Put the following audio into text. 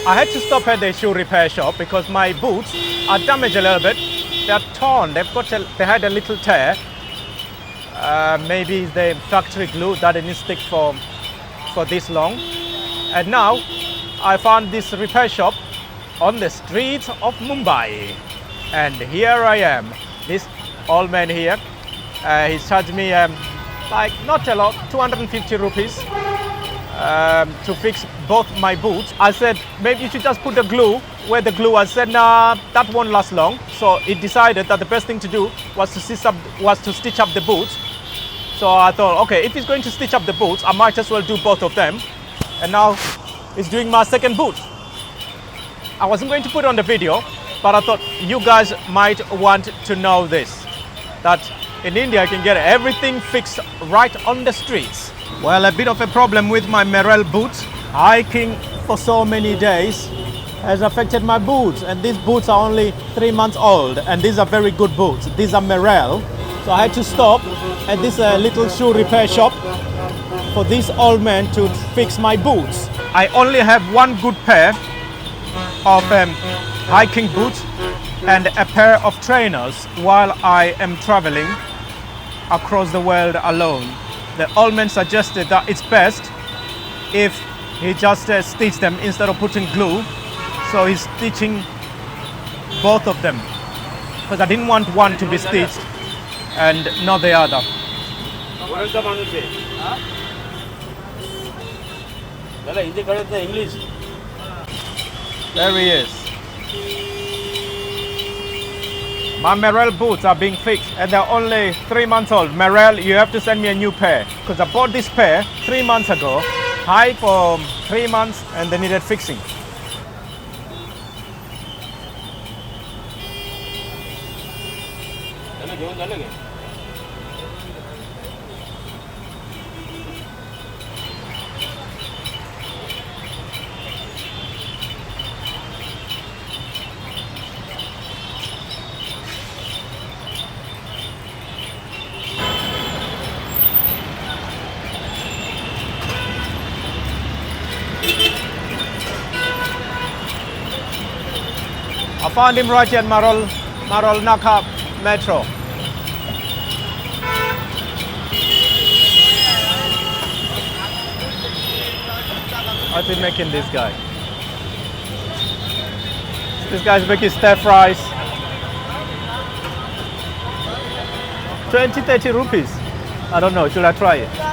I had to stop at the shoe repair shop because my boots are damaged a little bit. They are torn. They had a little tear. Maybe it's the factory glue that didn't stick for this long. And now I found this repair shop on the streets of Mumbai. And here I am. This old man here, he charged me like not a lot, 250 rupees to fix both my boots. I said, maybe you should just put the glue where the glue was. Said, nah, that won't last long. So he decided that the best thing to do was to stitch up the boots. So I thought, okay, if he's going to stitch up the boots, I might as well do both of them. And now he's doing my second boot. I wasn't going to put it on the video, but I thought you guys might want to know this, that in India you can get everything fixed right on the streets. Well, a bit of a problem with my Merrell boots. Hiking for so many days has affected my boots, and these boots are only 3 months old, and these are very good boots. These are Merrell. So I had to stop at this little shoe repair shop for this old man to fix my boots. I only have one good pair of hiking boots and a pair of trainers while I am traveling across the world alone. The old man suggested that it's best if he just stitched them instead of putting glue. So he's stitching both of them because I didn't want one to be stitched and not the other. There he is. My Merrell boots are being fixed and they're only 3 months old. Merrell, you have to send me a new pair because I bought this pair 3 months ago. High for 3 months and they needed fixing. I found him right here at Marol Naka Metro. What's he making, this guy? This guy's making stir fries. 20-30 rupees. I don't know, should I try it?